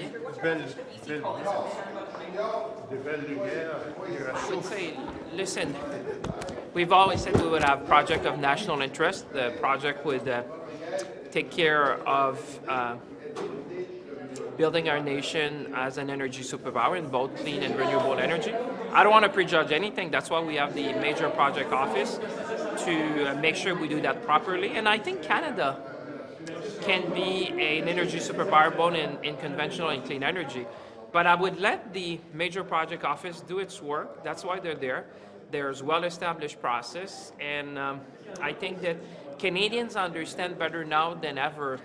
I would say, listen, we've always said we would have project of national interest. The project would take care of building our nation as an energy superpower in both clean and renewable energy. I don't want to prejudge anything. That's why we have the Major Project Office to make sure we do that properly. And I think Canada can be an energy superpower both in conventional and clean energy. But I would let the Major Project Office do its work. That's why they're there. There's well-established process. And I think that Canadians understand better now than ever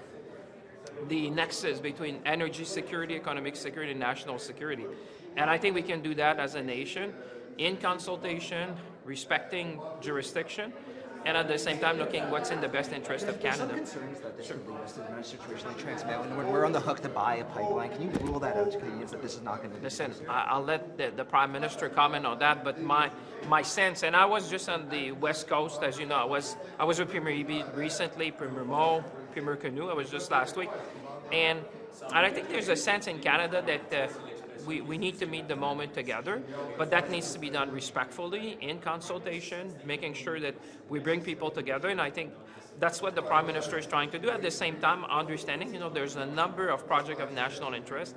the nexus between energy security, economic security, and national security. And I think we can do that as a nation in consultation, respecting jurisdiction, and at the same time looking what's in the best interest of Canada. There's some concerns that this would lead us to another situation like Trans Mountain, when we're on the hook to buy a pipeline. Can you rule that out to Canadians that this is not going to be? Listen, I'll let the Prime Minister comment on that, but my sense, and I was just on the West Coast, as you know, I was with Premier Eby recently, Premier Mo, Premier Canoe, I was just last week, and I think there's a sense in Canada that we need to meet the moment together, but that needs to be done respectfully, in consultation, making sure that we bring people together, and I think that's what the Prime Minister is trying to do. At the same time, understanding, there's a number of projects of national interest.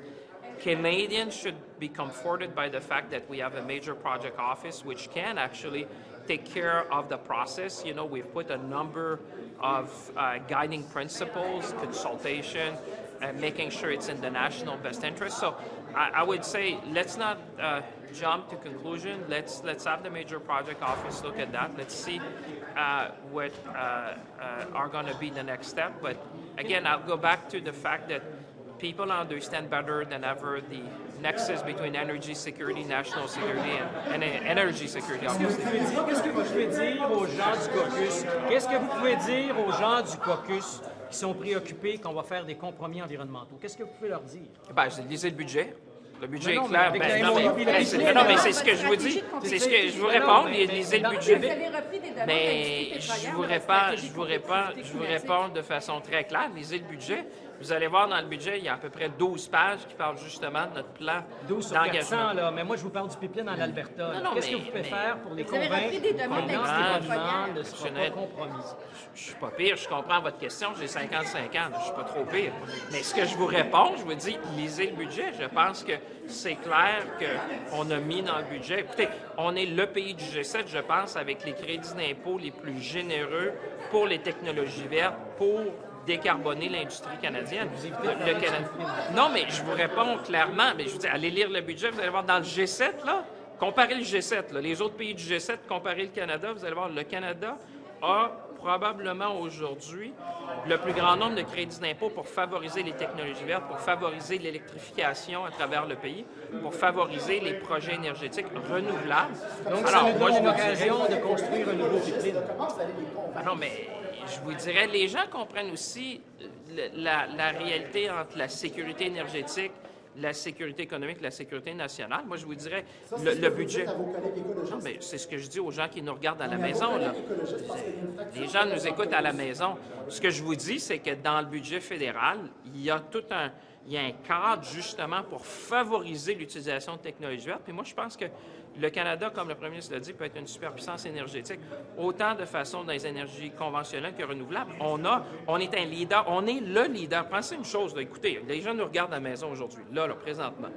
Canadians should be comforted by the fact that we have a Major Project Office which can actually take care of the process. We've put a number of guiding principles, consultation, making sure it's in the national best interest. So I would say let's not jump to conclusion. Let's have the Major Project Office look at that. Let's see what are going to be the next step. But again, I'll go back to the fact that people understand better than ever the nexus between energy security, national security, and energy security, obviously. Qu'est-ce que vous pouvez dire aux gens du caucus? Qu'est-ce que vous pouvez dire aux gens du caucus qui sont préoccupés qu'on va faire des compromis environnementaux? Qu'est-ce que vous pouvez leur dire? Lisez le budget. Le budget est clair. Non, mais c'est ce que je vous dis. C'est ce que je vous réponds. Lisez le budget. Mais je vous réponds de façon très claire. Lisez le budget. Vous allez voir dans le budget, il y a à peu près 12 pages qui parlent justement de notre plan 12 sur 400, là, mais moi je vous parle du pipeline en Alberta. Qu'est-ce que vous pouvez faire pour les convaincre qu'un ne sera pas compromis? Je suis pas pire, je comprends votre question, j'ai 55 ans, je suis pas trop pire. Mais ce que je vous réponds, je vous dis, lisez le budget. Je pense que c'est clair qu'on a mis dans le budget. Écoutez, on est le pays du G7, je pense, avec les crédits d'impôt les plus généreux pour les technologies vertes, pour décarboner l'industrie canadienne. Non, mais je vous réponds clairement. Mais je vous dis, allez lire le budget, vous allez voir dans le G7, là, comparez le G7, là, les autres pays du G7, comparez le Canada, vous allez voir, le Canada a probablement aujourd'hui le plus grand nombre de crédits d'impôt pour favoriser les technologies vertes, pour favoriser l'électrification à travers le pays, pour favoriser les projets énergétiques renouvelables. Donc, ça nous donne une occasion de construire un nouveau pipeline. Non, mais je vous dirais, les gens comprennent aussi la réalité entre la sécurité énergétique, la sécurité économique, la sécurité nationale. Moi, je vous dirais, le budget... Non, mais c'est ce que je dis aux gens qui nous regardent à la maison, là. Les gens nous écoutent à la maison. Ce que je vous dis, c'est que dans le budget fédéral, il y a un cadre, justement, pour favoriser l'utilisation de technologies vertes. Puis moi, je pense que le Canada, comme le premier ministre l'a dit, peut être une superpuissance énergétique, autant de façon dans les énergies conventionnelles que renouvelables. On est un leader, on est le leader. Pensez une chose, là, écoutez, les gens nous regardent à la maison aujourd'hui, là, présentement.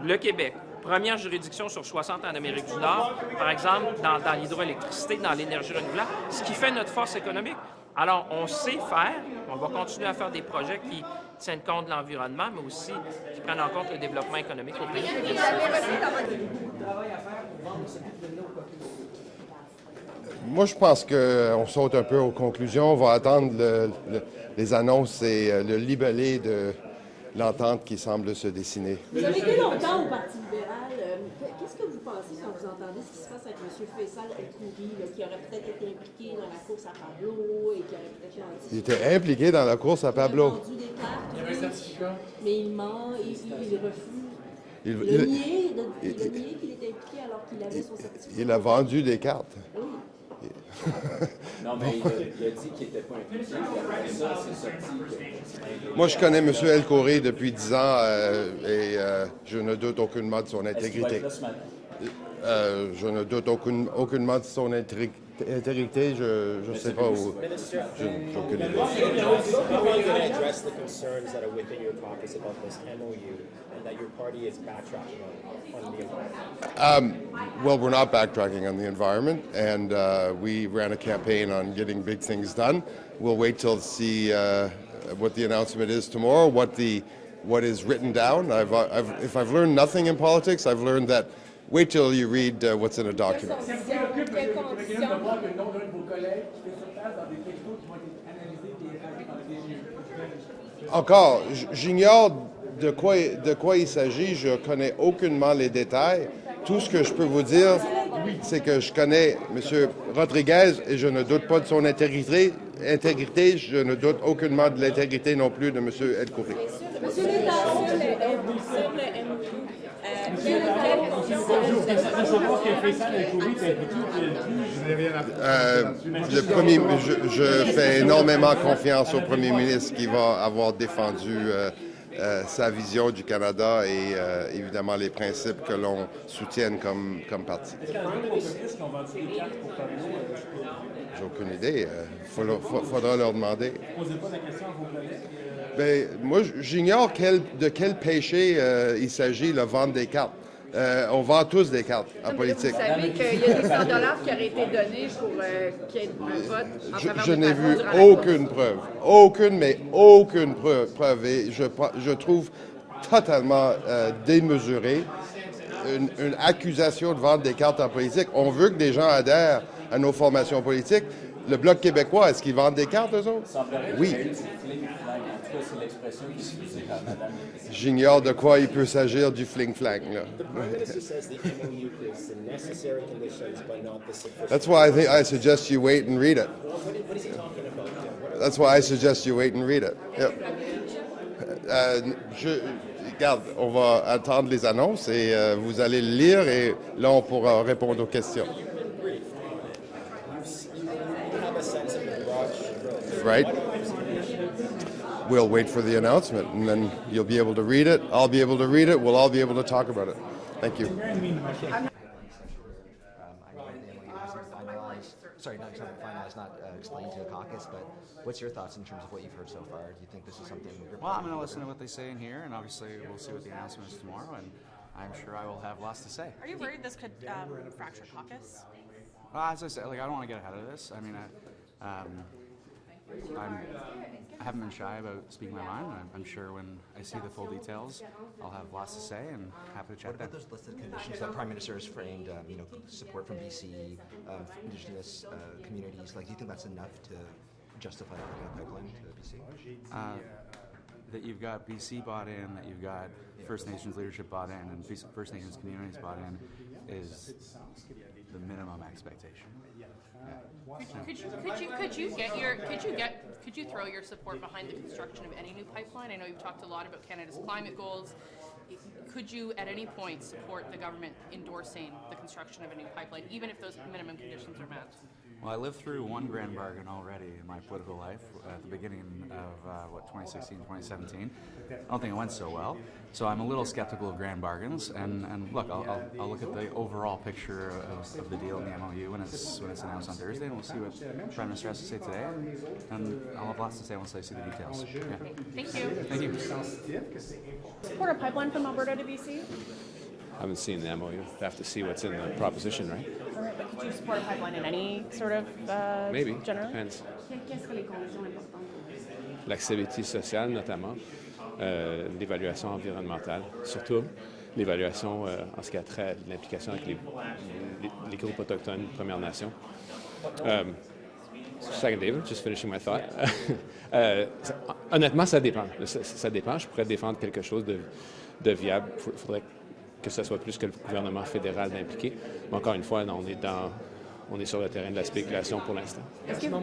Le Québec, première juridiction sur 60 en Amérique du Nord, par exemple, dans l'hydroélectricité, dans l'énergie renouvelable, ce qui fait notre force économique. Alors, on sait faire, on va continuer à faire des projets qui tiennent compte de l'environnement, mais aussi qui prennent en compte le développement économique au pays. Moi, je pense qu'on saute un peu aux conclusions. On va attendre les annonces et le libellé de l'entente qui semble se dessiner. Vous avez été longtemps au Parti libéral. Qu'est-ce que vous pensez quand vous entendez ce qui se passe avec M. Faisal El-Khoury, qui aurait peut-être été impliqué dans la course à Pablo et qui aurait peut-être menti? Il était impliqué dans la course à Pablo. Il a vendu des cartes, il y avait un certificat. Mais il ment, il refuse. Il a nié qu'il était impliqué alors qu'il avait son certificat. Il a vendu des cartes. Oui. Non, mais il a dit qu'il n'était pas impliqué, puis après ça, c'est sorti que... Moi, je connais M. El-Khoury depuis 10 ans et je ne doute aucunement de son intégrité. Je ne doute aucunement de son intégrité. Je ne sais pas où. Je n'ai aucune idée. How are you going to address the concerns that are within your caucus about this MOU and that your party is backtracking on the environment? Well, we're not backtracking on the environment, and we ran a campaign on getting big things done. We'll wait till to see what the announcement is tomorrow, what is written down. If I've learned nothing in politics, I've learned that wait till you read what's in a document. Encore, j'ignore de quoi il s'agit, je connais aucunement les détails. Tout ce que je peux vous dire, c'est que je connais M. Rodriguez et je ne doute pas de son intégrité. Je ne doute aucunement de l'intégrité non plus de M. El-Khoury. Monsieur l'État, sur le MOU, je fais énormément confiance au premier ministre qui va avoir défendu sa vision du Canada et évidemment les principes que l'on soutienne comme parti. J'ai aucune idée. Faudra leur demander. Ben, moi, j'ignore de quel péché il s'agit, le vendre des cartes. On vend tous des cartes en politique. Vous savez qu'il y a des $100 qui auraient été donnés pour qu'il y ait un vote en faveur Je des n'ai Parlement vu durant la aucune preuve. Aucune preuve. Et je trouve totalement démesuré une accusation de vendre des cartes en politique. On veut que des gens adhèrent à nos formations politiques. Le Bloc québécois, est-ce qu'ils vendent des cartes, eux autres? Oui. J'ignore de quoi il peut s'agir du fling-flang. That's why I suggest you wait and read it. That's why I suggest you wait and read it. Yep. Regarde, on va attendre les annonces et vous allez le lire et là, on pourra répondre aux questions. Right? We'll wait for the announcement, and then you'll be able to read it. I'll be able to read it. We'll all be able to talk about it. Thank you. Sorry, not finalized, not explained to the caucus, but what's your thoughts in terms of what you've heard so far? Do you think this is something... Well, I'm going to listen to what they say in here, and obviously we'll see what the announcement is tomorrow, and I'm sure I will have lots to say. Are you worried this could fracture caucus? As I said, I don't want to get ahead of this. I mean, I haven't been shy about speaking my mind. I'm sure when I see the full details, I'll have lots to say and happy to chat. What about those listed conditions that Prime Minister has framed? Support from BC, Indigenous communities. Like, do you think that's enough to justify the pipeline to BC? That you've got BC bought in, that you've got First Nations leadership bought in, and First Nations communities bought in, is the minimum expectation. Could you throw your support behind the construction of any new pipeline? I know you've talked a lot about Canada's climate goals. Could you at any point support the government endorsing the construction of a new pipeline, even if those minimum conditions are met? Well, I lived through one grand bargain already in my political life at the beginning of 2016, 2017. I don't think it went so well. So I'm a little skeptical of grand bargains. And look, I'll look at the overall picture of the deal in the MOU when it's announced on Thursday, and we'll see what the Prime Minister has to say today. And I'll have lots to say once I see the details. Yeah. Thank you. Thank you. Support a pipeline from Alberta to BC? I haven't seen the MOU. I have to see what's in the proposition, right? All right, but could you support a pipeline in any sort of Maybe. general? Depends. L'accessibilité sociale, notamment, l'évaluation environnementale, surtout l'évaluation en ce qui a trait à l'implication avec les groupes autochtones, Premières Nations. Second, David, just finishing my thought. Honnêtement, ça dépend. Ça dépend. Je pourrais défendre quelque chose de viable. Il faudrait que ce soit plus que le gouvernement fédéral d'impliquer. Mais encore une fois, on est sur le terrain de la spéculation pour l'instant. Est-ce que vous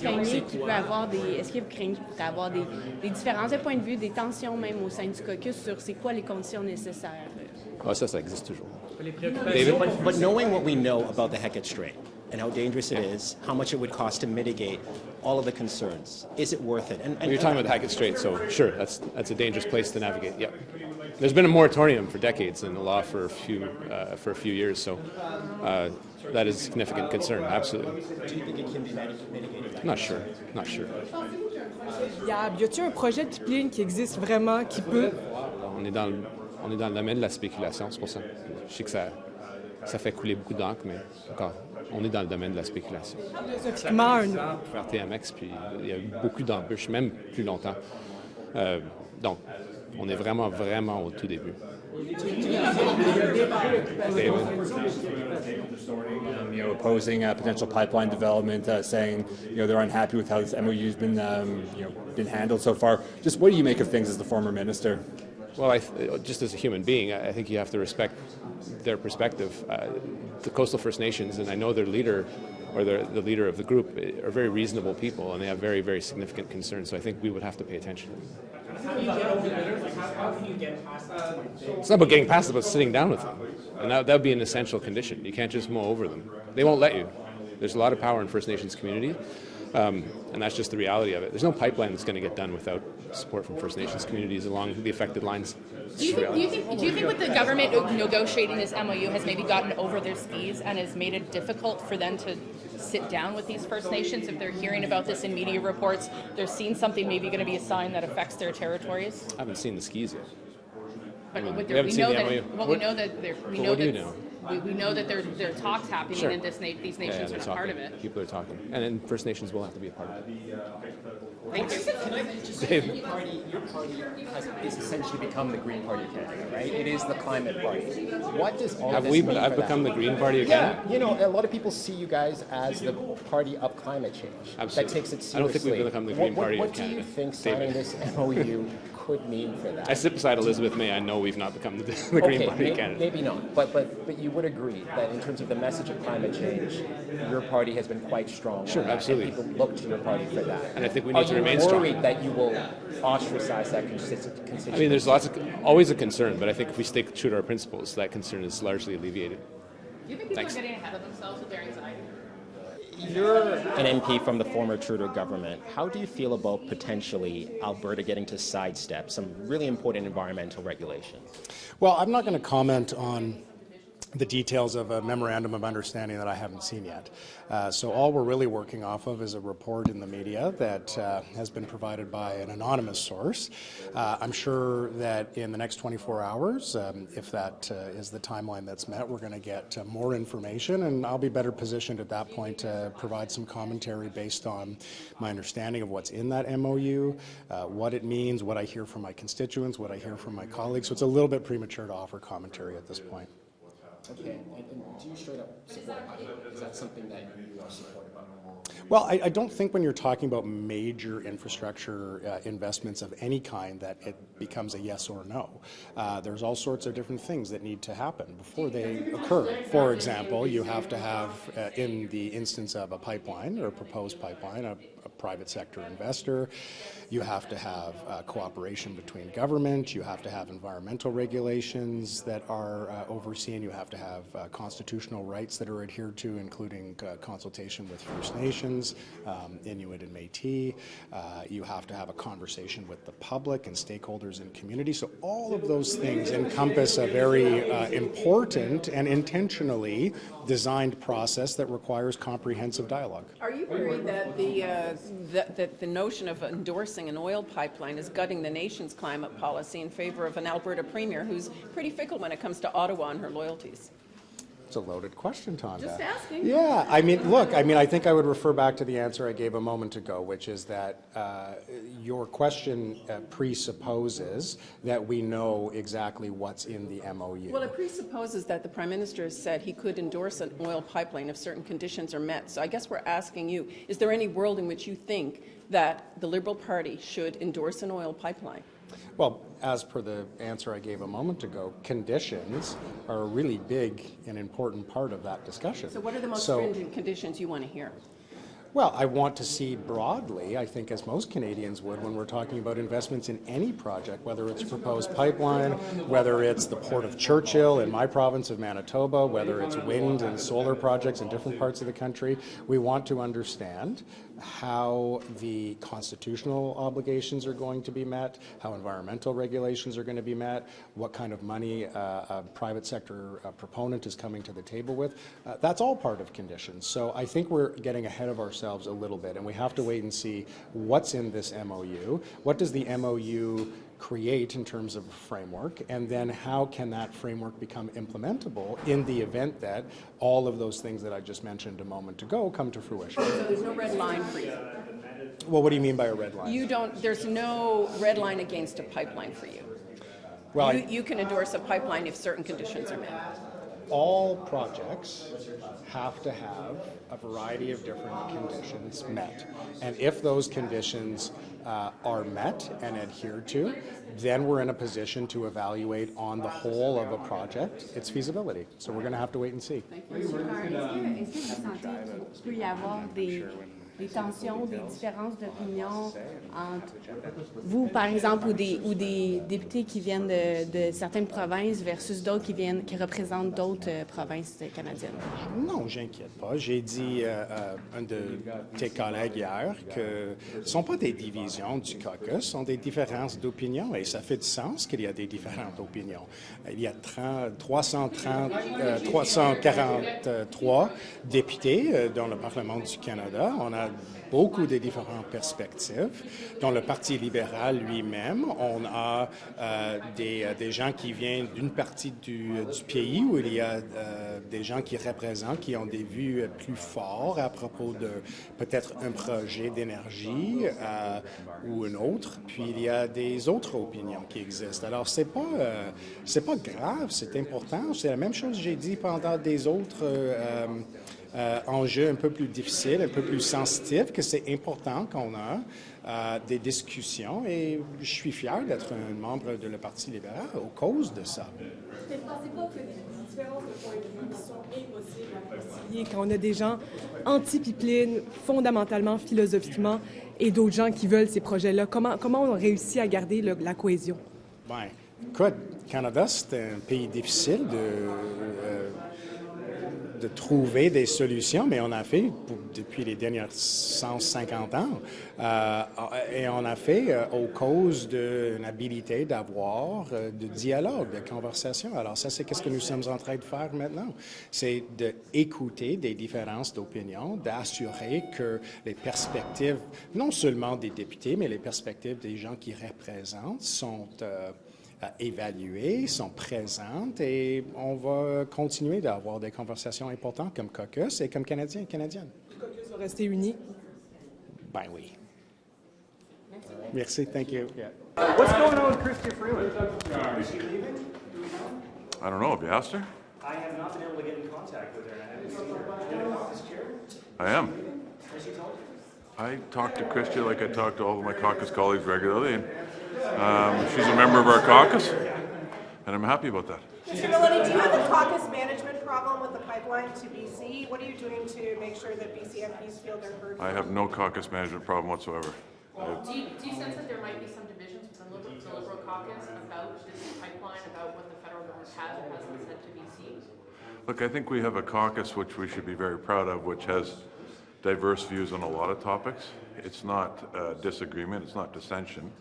craignez qu'il pourrait avoir des différences de point de vue, des tensions même au sein du caucus sur c'est quoi les conditions nécessaires? Ah, ça existe toujours. But knowing what we know about the Hecate Strait, and how dangerous it is, how much it would cost to mitigate all of the concerns. Is it worth it? And you're talking about the Hackett Strait, so sure, that's a dangerous place to navigate. Yeah, there's been a moratorium for decades in the law for a few years, so that is a significant concern. Absolutely. Do you think it can be mitigated? Not sure. Y a-t-il un projet de pipeline qui existe vraiment, qui peut? On est dans le domaine de la spéculation, c'est pour ça. Je sais que ça fait couler beaucoup d'encre, mais encore, on est dans le domaine de la spéculation. Faire TMX, puis il y a eu beaucoup d'embûches, même plus longtemps. Donc, on est vraiment, vraiment au tout début. Opposing potential pipeline development, saying they're unhappy with how this MOU's been been handled so far. Just what do you make of things as the former minister? Well, just as a human being, I think you have to respect their perspective. The Coastal First Nations, and I know their leader, or the leader of the group, are very reasonable people, and they have very, very significant concerns. So I think we would have to pay attention to them. It's not about getting past it, it's about sitting down with them. And that would be an essential condition. You can't just mow over them. They won't let you. There's a lot of power in First Nations community, and that's just the reality of it. There's no pipeline that's going to get done without support from First Nations communities along the affected lines. Do you think with the government negotiating this MOU has maybe gotten over their skis and has made it difficult for them to sit down with these First Nations? If they're hearing about this in media reports, they're seeing something maybe going to be a sign that affects their territories? I haven't seen the skis yet. But we haven't seen the MOU. We know that there are talks happening, sure. And these nations are part of it. People are talking, and then First Nations will have to be a part of it. Thank you. Can I just say, your party is essentially become the Green Party of Canada, right? It is the climate party. What does all of this mean for I've become the Green Party of Canada? Yeah, a lot of people see you guys as the party of climate change. Absolutely. That takes it seriously. I don't think we've become the Green Party of Canada. What do you think signing this MOU could mean for that? I sit beside Elizabeth May. I know we've not become the Green Party of Canada. Maybe not, but you would agree that in terms of the message of climate change, your party has been quite strong. Sure, absolutely. And people look to your party for that. And I think we need to remain strong. Are you worried that you will ostracize that constituency? I mean, there's always a concern, but I think if we stay true to our principles, that concern is largely alleviated. Do you think people are getting ahead of themselves with their anxiety? You're an MP from the former Trudeau government. How do you feel about potentially Alberta getting to sidestep some really important environmental regulations? Well, I'm not going to comment on the details of a memorandum of understanding that I haven't seen yet. So all we're really working off of is a report in the media that has been provided by an anonymous source. I'm sure that in the next 24 hours, if that is the timeline that's met, we're going to get more information, and I'll be better positioned at that point to provide some commentary based on my understanding of what's in that MOU, what it means, what I hear from my constituents, what I hear from my colleagues. So it's a little bit premature to offer commentary at this point. Okay, and do you straight up support it? Is that something that you are supportive of? Well, I don't think when you're talking about major infrastructure investments of any kind that it becomes a yes or no. There's all sorts of different things that need to happen before they occur. For example, you have to have, in the instance of a pipeline or a proposed pipeline, a private sector investor. You have to have cooperation between government. You have to have environmental regulations that are overseen. You have to have constitutional rights that are adhered to, including consultation with First Nations, Inuit and Métis. You have to have a conversation with the public and stakeholders in community. So all of those things encompass a very important and intentionally designed process that requires comprehensive dialogue. Are you worried that the notion of endorsing an oil pipeline is gutting the nation's climate policy in favor of an Alberta premier who's pretty fickle when it comes to Ottawa and her loyalties? It's a loaded question, Tonda. Just asking. Yeah, I mean, look, I think I would refer back to the answer I gave a moment ago, which is that your question presupposes that we know exactly what's in the MOU. Well, it presupposes that the Prime Minister has said he could endorse an oil pipeline if certain conditions are met. So I guess we're asking you, is there any world in which you think that the Liberal Party should endorse an oil pipeline? Well, as per the answer I gave a moment ago, conditions are a really big and important part of that discussion. So what are the most stringent conditions you want to hear? Well, I want to see broadly, I think as most Canadians would, when we're talking about investments in any project, whether it's a proposed pipeline, whether it's the Port of Churchill in my province of Manitoba, whether it's wind and solar projects in different parts of the country, we want to understand how the constitutional obligations are going to be met, how environmental regulations are going to be met, what kind of money a private sector proponent is coming to the table with. That's all part of conditions. So I think we're getting ahead of ourselves a little bit, and we have to wait and see what's in this MOU. What does the MOU create in terms of a framework, and then how can that framework become implementable in the event that all of those things that I just mentioned a moment ago come to fruition. So there's no red line for you? Well, what do you mean by a red line? You don't, there's no red line against a pipeline for you? Well, you can endorse a pipeline if certain conditions are met. All projects have to have a variety of different conditions met. And if those conditions are met and adhered to, then we're in a position to evaluate on the whole of a project its feasibility. So we're going to have to wait and see. Est-ce que vous sentez qu'il peut y avoir des tensions, des différences d'opinion entre vous, par exemple, ou des députés qui viennent de certaines provinces versus d'autres qui représentent d'autres provinces canadiennes? Non, j'inquiète pas. J'ai dit à un de tes collègues hier que ce ne sont pas des divisions du caucus, ce sont des différences d'opinion, et ça fait du sens qu'il y a des différentes opinions. Il y a 343 députés dans le Parlement du Canada. On a beaucoup de différentes perspectives. Dans le Parti libéral lui-même, on a des gens qui viennent d'une partie du pays où il y a des gens qui représentent, qui ont des vues plus fortes à propos de peut-être un projet d'énergie ou un autre. Puis il y a des autres opinions qui existent. Alors c'est pas grave, c'est important. C'est la même chose que j'ai dit pendant des autres enjeux un peu plus difficiles, un peu plus sensitifs, que c'est important qu'on a des discussions, et je suis fier d'être un membre de le Parti libéral à cause de ça. Ne pensez pas qu'il y a des différences de point de vue qui sont impossibles à concilier quand on a des gens anti-pipeline, fondamentalement, philosophiquement, et d'autres gens qui veulent ces projets-là? Comment on réussit à garder la cohésion? Bien, écoute, le Canada, c'est un pays difficile de trouver des solutions, mais on a fait depuis les dernières 150 ans, et on a fait aux causes d'une habilité d'avoir de dialogue, de conversation. Alors ça, c'est qu'est-ce que nous sommes en train de faire maintenant. C'est d'écouter des différences d'opinion, d'assurer que les perspectives, non seulement des députés, mais les perspectives des gens qui représentent sont évaluées, sont présentes, et on va continuer d'avoir des conversations importantes comme caucus et comme Canadiens et Canadiennes. Le caucus va rester uni? Ben oui. Merci. Thank you. Yeah. What's going on with Chrystia Freeland? Is she leaving? I don't know. Have you asked her? I have not been able to get in contact with her. I haven't seen her. Are you in the caucus chair? I am. Has she told you? I talk to Chrystia like I talk to all of my caucus colleagues regularly, and she's a member of our caucus, and I'm happy about that. Mr. Maloney, do you have a caucus management problem with the pipeline to BC? What are you doing to make sure that BC MPs feel they're heard? I have no caucus management problem whatsoever. Do you sense that there might be some divisions within the Liberal caucus about this pipeline, about what the federal government has or hasn't said to BC? Look, I think we have a caucus which we should be very proud of, which has diverse views on a lot of topics. It's not disagreement, it's not dissension,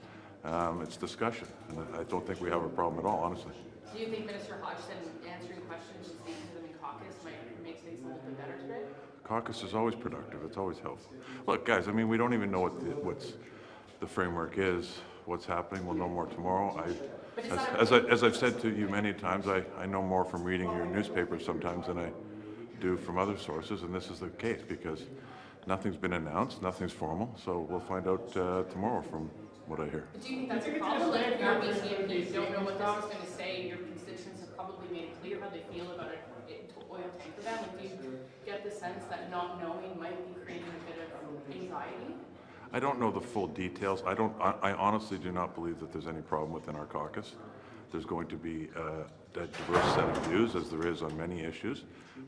it's discussion. And I don't think we have a problem at all, honestly. Do you think Minister Hodgson answering questions and speaking to them in caucus might make things a little bit better today? Caucus is always productive, it's always helpful. Look, guys, I mean, we don't even know what's the framework is, what's happening, we'll know more tomorrow. As I've said to you many times, I know more from reading your newspapers sometimes than I do from other sources, and this is the case because nothing's been announced, nothing's formal, so we'll find out tomorrow from what I hear. Do you think that's a problem? Like if you're a BC MP, you don't know what this is going to say, your constituents have probably made it clear how they feel about it oil tanker ban. Like, do you get the sense that not knowing might be creating a bit of anxiety? I don't know the full details. I honestly do not believe that there's any problem within our caucus. there's going to be a diverse set of views, as there is on many issues.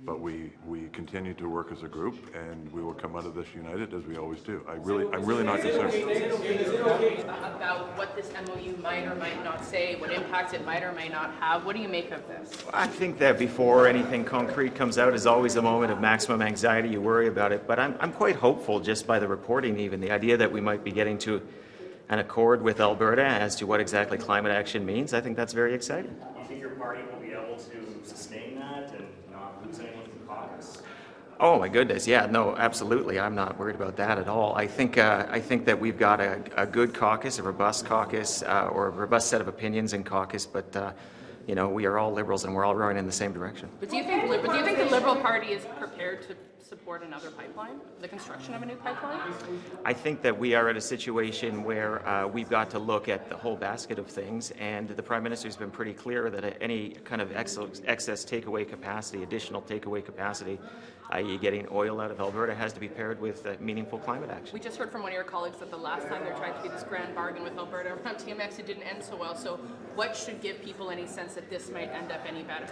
But we continue to work as a group, and we will come out of this united as we always do. I'm really not concerned. About what this MOU might or might not say, what impacts it might or might not have. What do you make of this? I think that before anything concrete comes out is always a moment of maximum anxiety. You worry about it, but I'm quite hopeful just by the reporting, even the idea that we might be getting to an accord with Alberta as to what exactly climate action means. I think that's very exciting. Do you think your party will be able to sustain that and not lose anyone from the caucus? Oh my goodness, yeah, no, absolutely. I'm not worried about that at all. I think that we've got a good caucus, a robust caucus, or a robust set of opinions in caucus. But you know, we are all Liberals and we're all rowing in the same direction. But do you think the Liberal Party is prepared to support another pipeline, the construction of a new pipeline? I think that we are at a situation where we've got to look at the whole basket of things, and the Prime Minister's been pretty clear that any kind of excess takeaway capacity, additional takeaway capacity, i.e. getting oil out of Alberta, has to be paired with meaningful climate action. We just heard from one of your colleagues that the last time they tried to do this grand bargain with Alberta around TMX, it didn't end so well. So what should give people any sense that this might end up any better?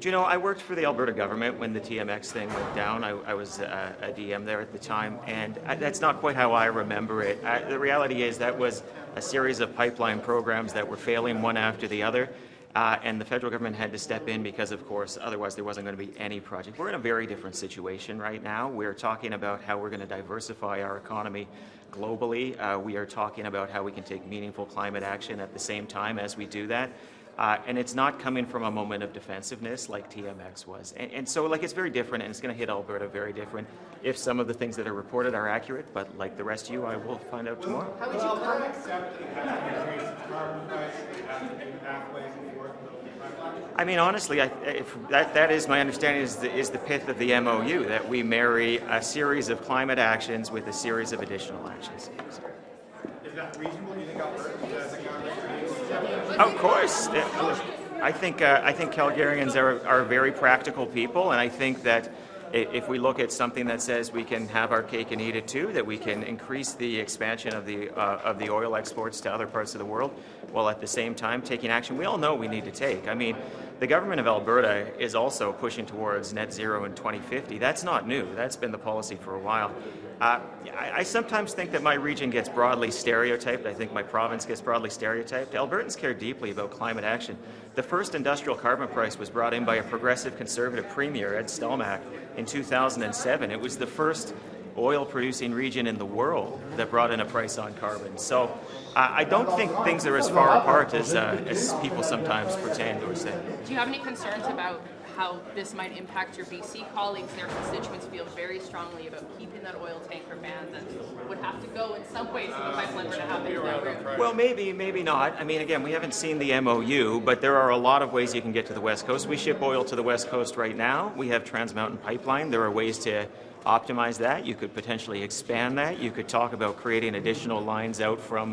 Do you know, I worked for the Alberta government when the TMX thing went down. I was a DM there at the time, and that's not quite how I remember it. The reality is that was a series of pipeline programs that were failing one after the other. And the federal government had to step in because, of course, otherwise there wasn't going to be any project. We're in a very different situation right now. We're talking about how we're going to diversify our economy globally. We are talking about how we can take meaningful climate action at the same time as we do that. And it's not coming from a moment of defensiveness like TMX was. And so, like, it's very different, and it's going to hit Alberta very different if some of the things that are reported are accurate. But like the rest of you, I will find out tomorrow. How would you comment? I mean, honestly, that is my understanding is the pith of the MOU, that we marry a series of climate actions with a series of additional actions. Is that reasonable? Do you think Alberta Of course. I think Calgarians are very practical people, and I think that if we look at something that says we can have our cake and eat it too, that we can increase the expansion of the oil exports to other parts of the world, while at the same time taking action we all know we need to take. I mean, the government of Alberta is also pushing towards net zero in 2050. That's not new. That's been the policy for a while. I sometimes think that my region gets broadly stereotyped. I think my province gets broadly stereotyped. Albertans care deeply about climate action. The first industrial carbon price was brought in by a progressive conservative premier, Ed Stelmach, in 2007. It was the first oil-producing region in the world that brought in a price on carbon. So I don't think things are as far apart as people sometimes pretend or say. Do you have any concerns about how this might impact your BC colleagues? Their constituents feel very strongly about keeping that oil tanker ban that would have to go in some ways if the pipeline were to happen in that route. Well, maybe not. I mean, again, we haven't seen the MOU, but there are a lot of ways you can get to the West Coast. We ship oil to the West Coast right now. We have Trans Mountain Pipeline. There are ways to optimize that. You could potentially expand that. You could talk about creating additional lines out from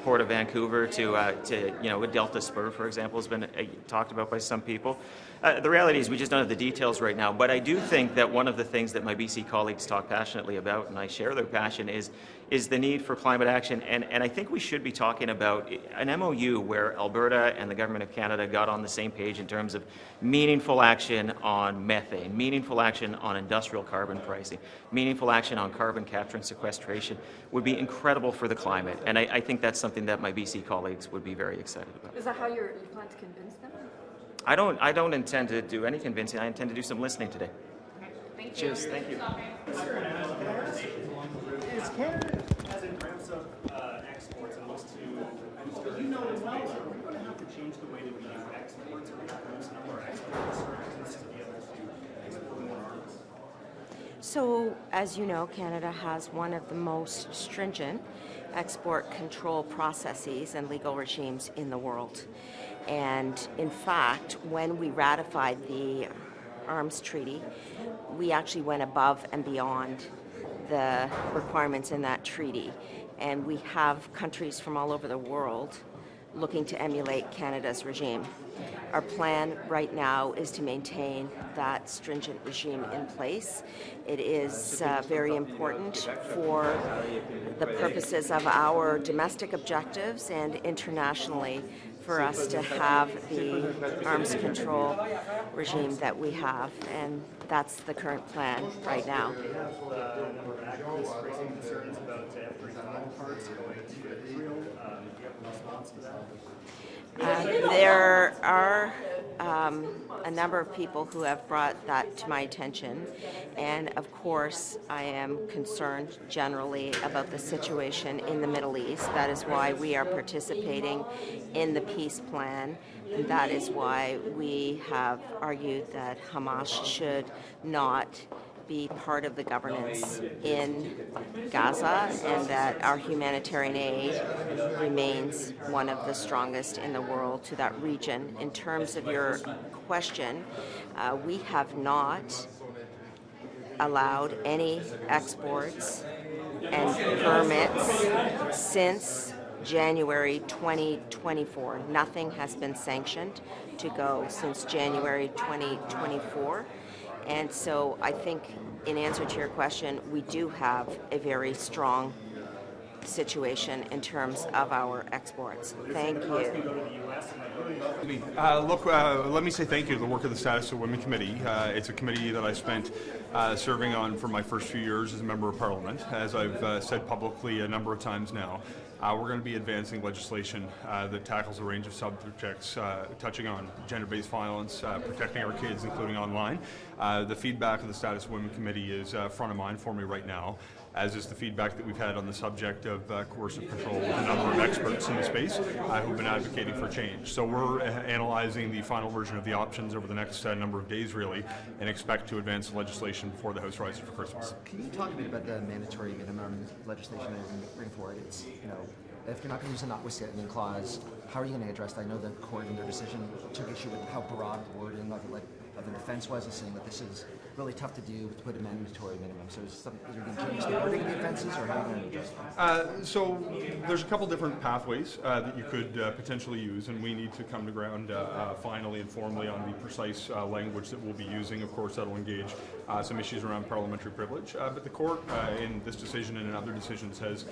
Port of Vancouver to you know, a Delta Spur, for example, has been talked about by some people. The reality is we just don't have the details right now, but I do think that one of the things that my BC colleagues talk passionately about, and I share their passion, is the need for climate action. And I think we should be talking about an MOU where Alberta and the Government of Canada got on the same page in terms of meaningful action on methane, meaningful action on industrial carbon pricing, meaningful action on carbon capture and sequestration would be incredible for the climate. And I think that's something that my BC colleagues would be very excited about. Is that how you plan to convince them? I don't intend to do any convincing. I intend to do some listening today. Thank you. Cheers. Thank you. Is Canada, as it ramps up exports and looks to boost you know well, are we going to have to change the way that we do exports? Are we going to have to loosen up our export strategies to be able to export more arms? So, as you know, Canada has one of the most stringent export control processes and legal regimes in the world. And in fact, when we ratified the arms treaty, we actually went above and beyond the requirements in that treaty. And we have countries from all over the world looking to emulate Canada's regime. Our plan right now is to maintain that stringent regime in place. It is very important for the purposes of our domestic objectives and internationally for us to have the arms control regime that we have, and that's the current plan right now. There are a number of people who have brought that to my attention, and of course I am concerned generally about the situation in the Middle East. That is why we are participating in the peace plan. That is why we have argued that Hamas should not be part of the governance in Gaza, and that our humanitarian aid remains one of the strongest in the world to that region. In terms of your question, we have not allowed any exports and permits since January 2024. Nothing has been sanctioned to go since January 2024. And so I think, in answer to your question, we do have a very strong situation in terms of our exports. Thank you. Let me say thank you to the work of the Status of Women Committee. It's a committee that I spent serving on for my first few years as a member of Parliament. As I've said publicly a number of times now, we're going to be advancing legislation that tackles a range of subjects touching on gender-based violence, protecting our kids, including online. The feedback of the Status of Women Committee is front of mind for me right now, as is the feedback that we've had on the subject of coercive control with a number of experts in the space who've been advocating for change. So we're analyzing the final version of the options over the next number of days, really, and expect to advance the legislation before the House rises for Christmas. Can you talk a bit about the mandatory minimum legislation that you're going to bring forward? It's, if you're not going to use a notwithstanding clause, how are you going to address that? I know the court in their decision took issue with how broad the wording of the offence was, and saying that this is really tough to do to put a mandatory minimum. So is there going to change the wording of the offences, or how are you going to address that? So there's a couple different pathways that you could potentially use, and we need to come to ground finally and formally on the precise language that we'll be using. Of course, that'll engage some issues around parliamentary privilege. But the court, in this decision and in other decisions, has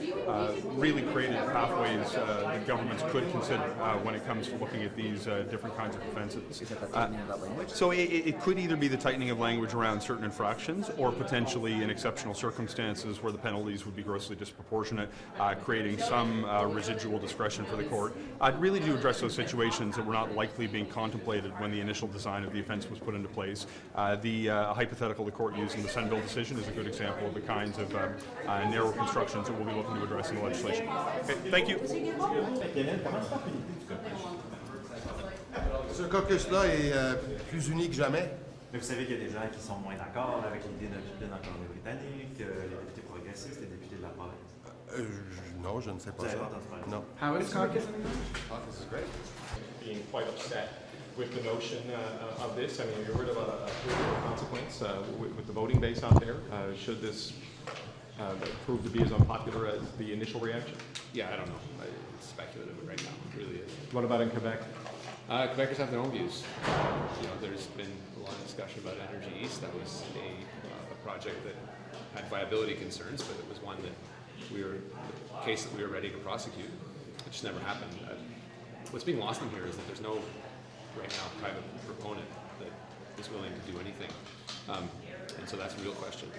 really created pathways that governments could consider when it comes to looking at these different kinds of offences. Is that the tightening of that language? So it could either be the tightening of language around certain infractions, or potentially in exceptional circumstances where the penalties would be grossly disproportionate, creating some residual discretion for the court. Really to address those situations that were not likely being contemplated when the initial design of the offence was put into place. The hypothetical the court used in the Senville decision is a good example of the kinds of narrow constructions that we'll be looking to address in the legislation. Okay, thank you. Ce caucus-là est plus uni que jamais. Mais vous savez qu'il y a des gens qui sont moins d'accord avec l'idée d'un pipeline en Colombie-Britannique, les députés progressistes, les députés de la province. Non, je ne sais pas ça. Non. How is caucus? Caucus is great. Being quite upset with the notion of this. I mean, you're rid of a political consequence with the voting base out there. Should this prove to be as unpopular as the initial reaction? Yeah, I don't know. It's speculative right now. It really is. What about in Quebec? Quebecers have their own views. There's been a lot of discussion about Energy East. That was a project that had viability concerns, but it was one that a case that we were ready to prosecute. It just never happened. What's being lost in here is that there's no, right now, private proponent that is willing to do anything. And so that's a real question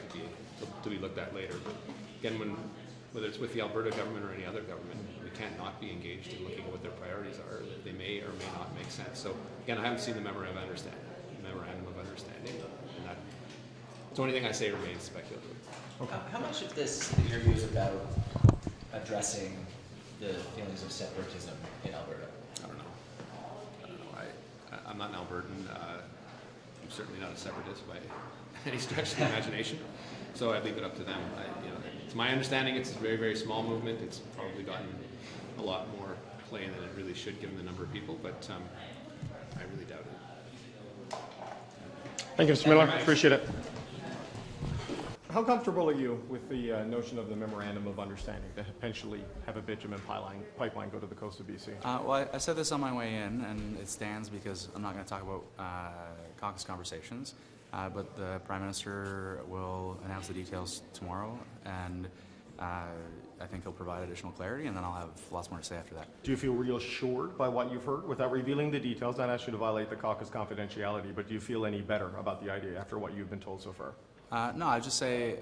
to be looked at later. But again, whether it's with the Alberta government or any other government, we can't not be engaged in looking at what their priorities are. They may or may not make sense. So again, I haven't seen the memorandum of understanding, and the only thing I say remains speculative. Okay. How much of this, in your view, is about addressing the feelings of separatism in Alberta? I don't know. I'm not an Albertan. I'm certainly not a separatist by any stretch of the imagination. So I'd leave it up to them. It's my understanding it's a very, very small movement. It's probably gotten a lot more play than it really should, given the number of people, but I really doubt it. Thank you, Mr. Miller. Appreciate it. How comfortable are you with the notion of the memorandum of understanding to eventually have a bitumen pipeline go to the coast of BC? Well, I said this on my way in, and it stands because I'm not going to talk about caucus conversations, but the Prime Minister will announce the details tomorrow, and I think he'll provide additional clarity, and then I'll have lots more to say after that. Do you feel reassured by what you've heard? Without revealing the details, not asking you to violate the caucus confidentiality, but do you feel any better about the idea after what you've been told so far? No, I'd just say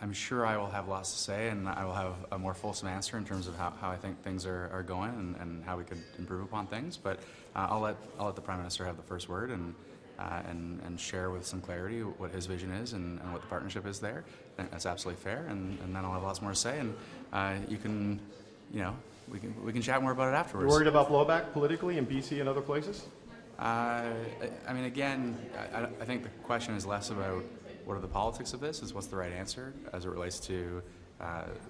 I'm sure I will have lots to say, and I will have a more fulsome answer in terms of how I think things are going and how we could improve upon things. But I'll let the Prime Minister have the first word and share with some clarity what his vision is and what the partnership is there. That's absolutely fair, and then I'll have lots more to say, and we can chat more about it afterwards. You're worried about blowback politically in BC and other places? I mean, again, I think the question is less about what are the politics of this, is what's the right answer as it relates to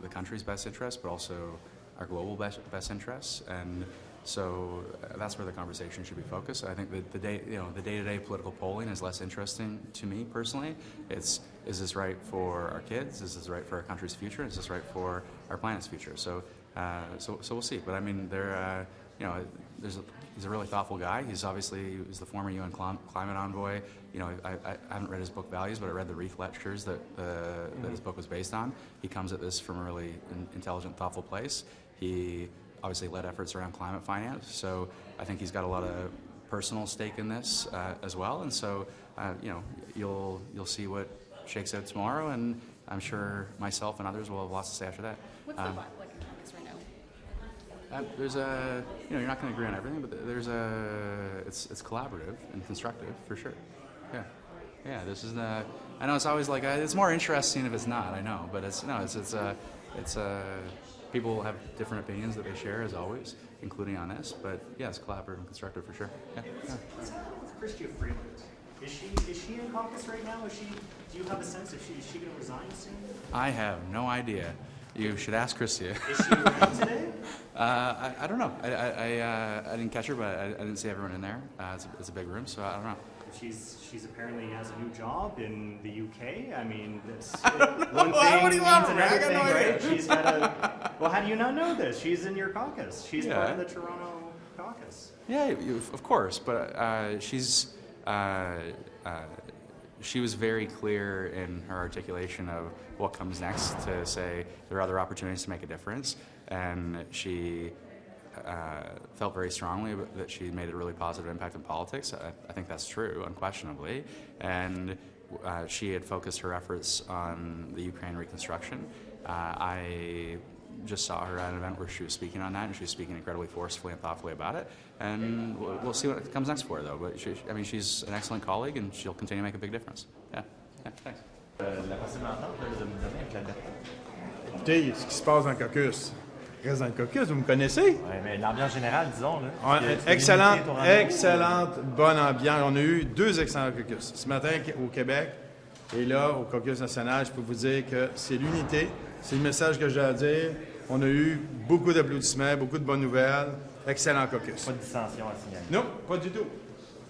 the country's best interests, but also our global best interests. And so that's where the conversation should be focused. I think that the day-to-day political polling is less interesting to me personally. Is this right for our kids? Is this right for our country's future? Is this right for our planet's future? So we'll see. But I mean, he's a really thoughtful guy. He's the former UN climate envoy. I haven't read his book Values, but I read the Reith lectures that his book was based on. He comes at this from a really intelligent, thoughtful place. He obviously led efforts around climate finance, so I think he's got a lot of personal stake in this as well. And so, you'll see what shakes out tomorrow, and I'm sure myself and others will have lots to say after that. What's the vibe like in caucus right now? There's you're not going to agree on everything, but it's collaborative and constructive for sure. Yeah. This is I know it's always like it's more interesting if it's not. I know, but it's people have different opinions that they share as always, including on this. But yeah, it's collaborative and constructive for sure. Yeah. What's happening with Chrystia Freeland? Is she in caucus right now? Do you have a sense is she going to resign soon? I have no idea. You should ask Chrystia. Is she around today? I don't know. I didn't catch her, but I didn't see everyone in there. It's a big room, so I don't know. She's apparently has a new job in the UK. I mean, that's one thing means another thing, right? She's got a. Well, how do you not know this? She's in your caucus. She's part of the Toronto caucus. Yeah, of course, but she was very clear in her articulation of what comes next to say there are other opportunities to make a difference, and she felt very strongly that she made a really positive impact in politics. I think that's true, unquestionably, and she had focused her efforts on the Ukraine reconstruction. I just saw her at an event where she was speaking on that, and she was speaking incredibly forcefully and thoughtfully about it. And we'll see what comes next for her, though. But she's an excellent colleague, and she'll continue to make a big difference. Yeah, thanks. Écoutez, ce qui se passe dans le caucus reste dans le caucus, vous me connaissez? Oui, mais l'ambiance générale, disons. Là, Excellente, bonne ambiance. On a eu 2 excellents caucus. Ce matin au Québec et là, au caucus national, je peux vous dire que c'est l'unité. C'est le message que j'ai à dire. On a eu beaucoup d'applaudissements, beaucoup de bonnes nouvelles. Excellent caucus. Pas de dissension à signaler. Non, pas du tout.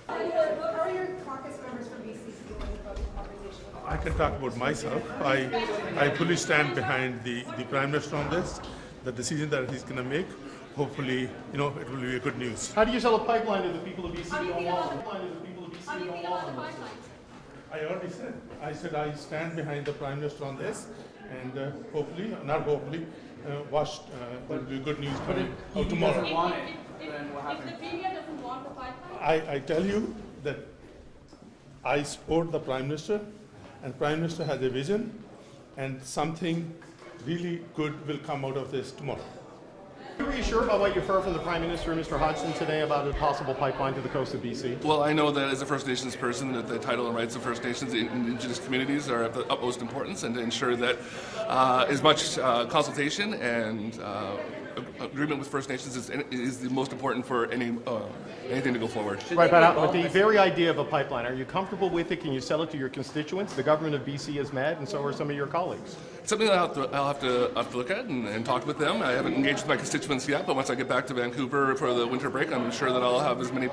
How are your caucus members from BC feeling about the conversation? I can talk about myself. I fully stand behind the Prime Minister on this, the decision that he's going to make. Hopefully, it will be a good news. How do you sell a pipeline to the people of BC? I already said. I said I stand behind the Prime Minister on this, and hopefully, not hopefully, there will be good news coming out tomorrow. If the media doesn't want the pipeline? I tell you that I support the Prime Minister, and Prime Minister has a vision, and something really good will come out of this tomorrow. Are you reassured by what you've heard from the Prime Minister, Mr. Hodgson, today about a possible pipeline to the coast of BC? Well, I know that as a First Nations person, that the title and rights of First Nations and Indigenous communities are of the utmost importance, and to ensure that as much consultation and agreement with First Nations is the most important for anything to go forward. Right, but the very idea of a pipeline, are you comfortable with it? Can you sell it to your constituents? The government of BC is mad, and so are some of your colleagues. Something that I'll have to look at and talk with them. I haven't engaged with my constituents yet, but once I get back to Vancouver for the winter break, I'm sure that I'll have as many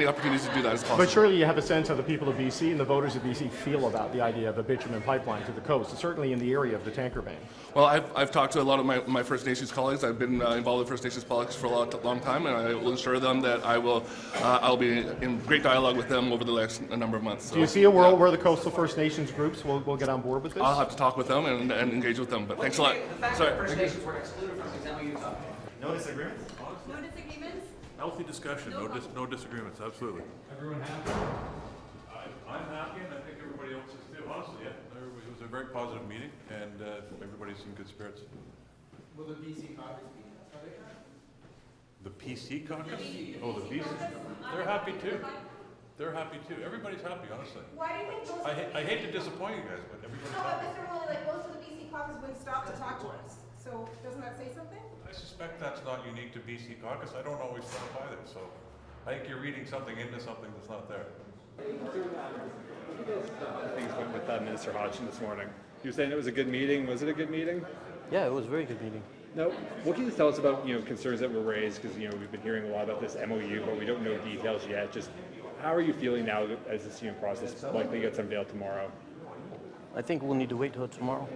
opportunities to do that as possible. But surely you have a sense how the people of BC and the voters of BC feel about the idea of a bitumen pipeline to the coast, certainly in the area of the tanker vein. Well, I've talked to a lot of my First Nations colleagues. I've been involved in First Nations politics for a long time, and I will assure them that I'll be in great dialogue with them over the next number of months. So, do you see a world where the coastal First Nations groups will get on board with this? I'll have to talk with them and and engage with them. But thanks a lot. Sorry. First Nations were excluded from these MOU talks. No disagreements? No disagreements? Healthy discussion, no disagreements, absolutely. Everyone happy? I'm happy, and I think everybody else is too, honestly, yeah. It was a very positive meeting, and everybody's in good spirits. Will the BC caucus be? The PC caucus? Oh, the PC. They're happy too. They're happy too. Everybody's happy, honestly. Why do you think most I hate to disappoint you guys, but everybody's No, but happy. Mr. Maloney, like most of the BC caucus would stop to talk to us. So doesn't that say something? I suspect that's not unique to BC caucus. I don't always stop by there, so I think you're reading something into something that's not there. Things went with Minister Hodgson this morning. You were saying it was a good meeting. Was it a good meeting? Yeah, it was a very good meeting. Now, what can you tell us about concerns that were raised? Because we've been hearing a lot about this MOU, but we don't know details yet. Just how are you feeling now as this process likely gets unveiled tomorrow? I think we'll need to wait till tomorrow.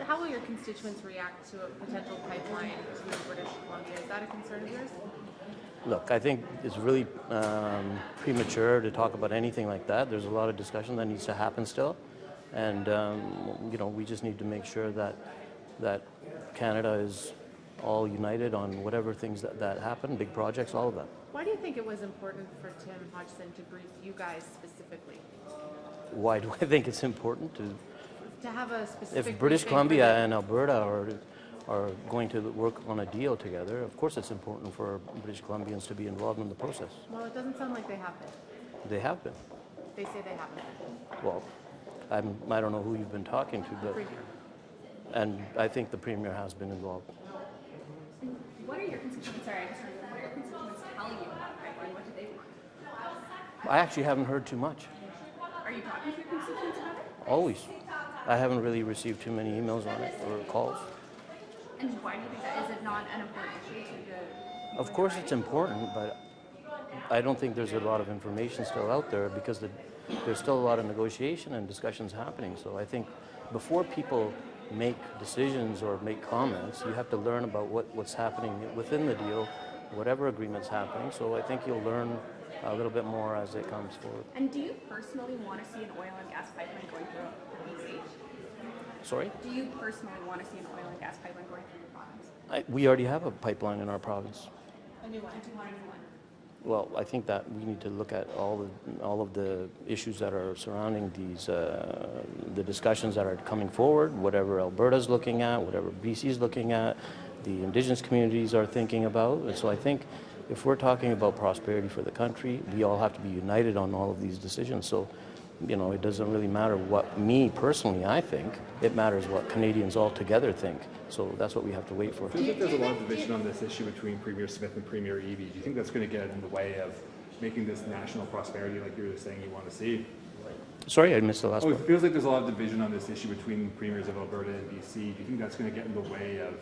How will your constituents react to a potential pipeline to British Columbia? Is that a concern of yours? Look, I think it's really premature to talk about anything like that. There's a lot of discussion that needs to happen still, and we just need to make sure that Canada is all united on whatever things that happen, big projects, all of that. Why do you think it was important for Tim Hodgson to brief you guys specifically? Why do I think it's important To have a specific if British briefing Columbia for and Alberta are going to work on a deal together, of course it's important for British Columbians to be involved in the process. Well, it doesn't sound like they have been. They have been. They say they haven't. Well, I don't know who you've been talking to, but Premier. and I think the Premier has been involved. What are your constituents? Sorry, what are your constituents telling you about the pipeline? What do they want? I actually haven't heard too much. Are you talking to your constituents about it? Always. I haven't really received too many emails on it or calls. And why do you think that? Is it not an important issue to the... Of course it's important, but I don't think there's a lot of information still out there because there's still a lot of negotiation and discussions happening. So I think before people make decisions or make comments, you have to learn about what's happening within the deal, whatever agreement's happening. So I think you'll learn a little bit more as it comes forward. And do you personally want to see an oil and gas pipeline going through BC? Sorry? Do you personally want to see an oil and gas pipeline going through your province? We already have a pipeline in our province. A new one? Do you want a new one? Well, I think that we need to look at all of the issues that are surrounding these, the discussions that are coming forward, whatever Alberta's looking at, whatever BC's looking at, the Indigenous communities are thinking about. And so I think if we're talking about prosperity for the country, we all have to be united on all of these decisions. So, it doesn't really matter what me personally I think. It matters what Canadians all together think. So that's what we have to wait for. It feels like there's a lot of division on this issue between Premier Smith and Premier Eby. Do you think that's going to get in the way of making this national prosperity like you were saying you want to see? Sorry, I missed the last part. part. It feels like there's a lot of division on this issue between premiers of Alberta and BC. Do you think that's going to get in the way of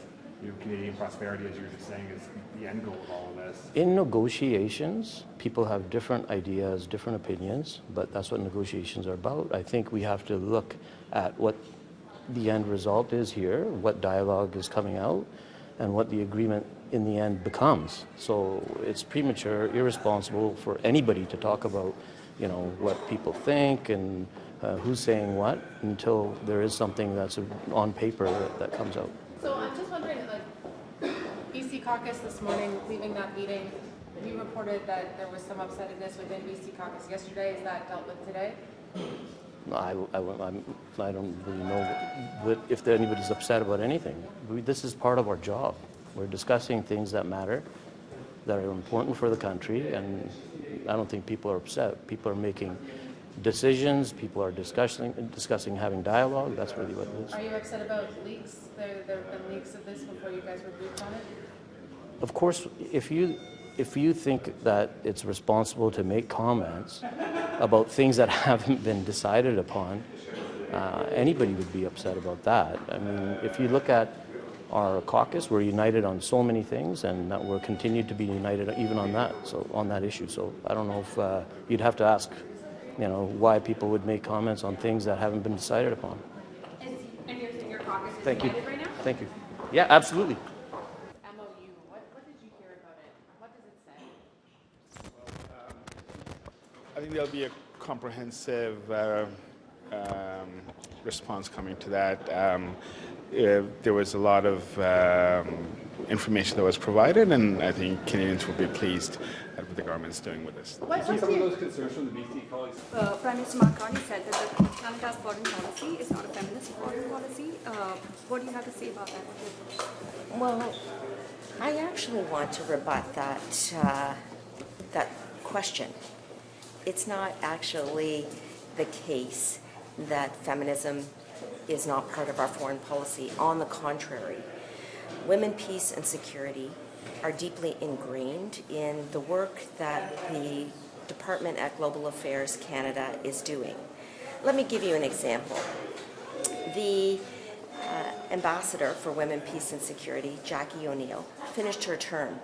Canadian prosperity, as you were just saying, is the end goal of all of this? In negotiations, people have different ideas, different opinions, but that's what negotiations are about. I think we have to look at what the end result is here, what dialogue is coming out, and what the agreement in the end becomes. So it's premature, irresponsible for anybody to talk about, what people think and who's saying what until there is something that's on paper that comes out. So I'm just wondering, BC caucus this morning, leaving that meeting, you reported that there was some upsetness within BC caucus yesterday. Is that dealt with today? I don't really know if anybody's upset about anything. This is part of our job. We're discussing things that matter, that are important for the country, and I don't think people are upset. People are making decisions, people are discussing having dialogue. That's really what it is. Are you upset about leaks? There have been leaks of this before you guys were briefed on it? Of course, if you think that it's responsible to make comments about things that haven't been decided upon, anybody would be upset about that. I mean, if you look at our caucus, we're united on so many things, and that we're continued to be united even on that issue. So I don't know if you'd have to ask, why people would make comments on things that haven't been decided upon. And your caucus is Thank you. united right now? Thank you. Yeah, absolutely. MOU, what did you hear about it? What does it say? I think there'll be a comprehensive response coming to that. There was a lot of information that was provided, and I think Canadians will be pleased at what the government's doing with this. What are some of those concerns from the BC colleagues? Prime Minister Mark Carney said that Canada's foreign policy is not a feminist foreign policy. What do you have to say about that? Well, I actually want to rebut that question. It's not actually the case that feminism is not part of our foreign policy. On the contrary, women, peace, and security are deeply ingrained in the work that the Department at Global Affairs Canada is doing. Let me give you an example. The Ambassador for Women, Peace, and Security, Jackie O'Neill, finished her term.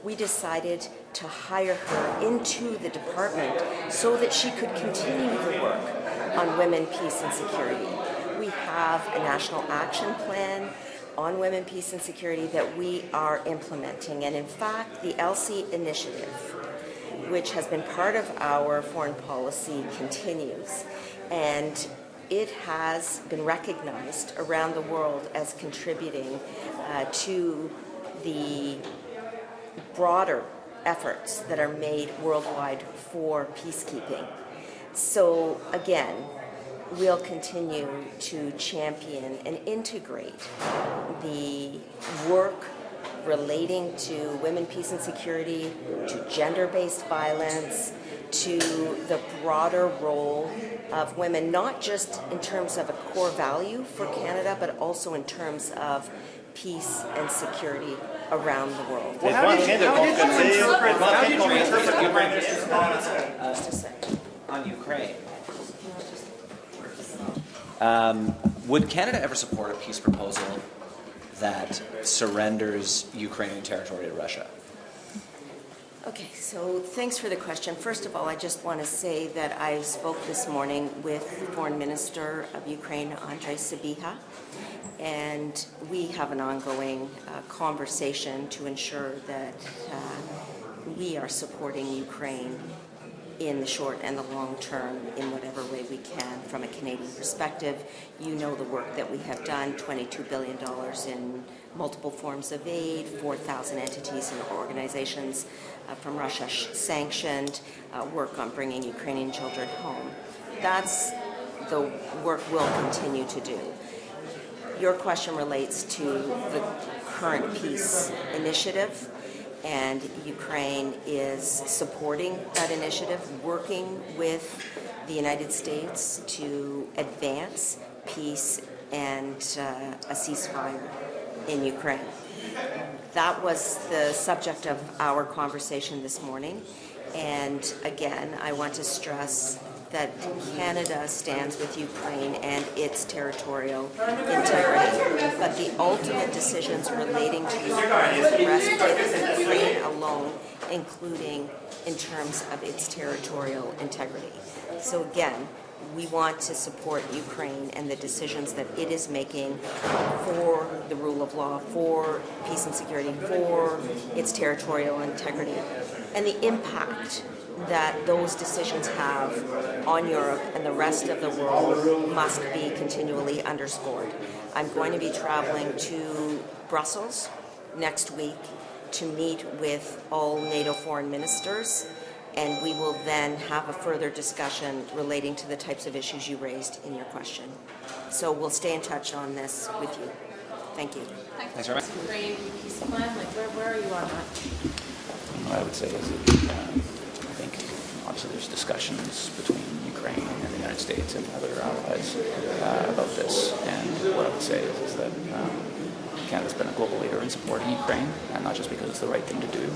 We decided to hire her into the department so that she could continue the work on women, peace, and security. We have a national action plan on women, peace, and security that we are implementing. And in fact, the ELSI initiative, which has been part of our foreign policy, continues. And it has been recognized around the world as contributing to the broader efforts that are made worldwide for peacekeeping. So again, we'll continue to champion and integrate the work relating to women, peace, and security, to gender-based violence, to the broader role of women, not just in terms of a core value for Canada, but also in terms of peace and security around the world. Well, how did you interpret the Prime Minister's comments on Ukraine? Would Canada ever support a peace proposal that surrenders Ukrainian territory to Russia? Okay, so thanks for the question. First of all, I just want to say that I spoke this morning with Foreign Minister of Ukraine, Andrei Sybiha, and we have an ongoing conversation to ensure that we are supporting Ukraine in the short and the long term in whatever way we can from a Canadian perspective. You know the work that we have done, $22 billion in multiple forms of aid, 4,000 entities and organizations from Russia sanctioned, work on bringing Ukrainian children home. That's the work we'll continue to do. Your question relates to the current peace initiative, and Ukraine is supporting that initiative, working with the United States to advance peace and a ceasefire in Ukraine. That was the subject of our conversation this morning, and again, I want to stress that Canada stands with Ukraine and its territorial integrity, but the ultimate decisions relating to Ukraine rest with Ukraine alone, including in terms of its territorial integrity. So again, we want to support Ukraine and the decisions that it is making for the rule of law, for peace and security, for its territorial integrity, and the impact that those decisions have on Europe and the rest of the world must be continually underscored. I'm going to be traveling to Brussels next week to meet with all NATO foreign ministers, and we will then have a further discussion relating to the types of issues you raised in your question. So we'll stay in touch on this with you. Thank you. Thanks very much. Ukraine peace plan, like where are you on that? What I would say is that I think obviously there's discussions between Ukraine and the United States and other allies about this. And what I would say is that Canada's been a global leader in supporting Ukraine, and not just because it's the right thing to do,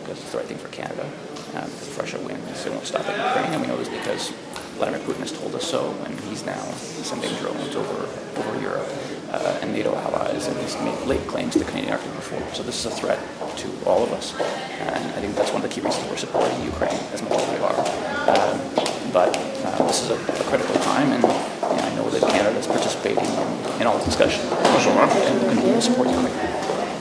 because it's the right thing for Canada. Because if Russia wins, it won't stop at Ukraine, and we know this because Vladimir Putin has told us so, and he's now sending drones over Europe and NATO allies, and he's made late claims to Canadian Arctic before. So this is a threat to all of us, and I think that's one of the key reasons we're supporting Ukraine as much as we are. But this is a critical time, and I know that Canada is participating in all the discussion, and we'll support Ukraine.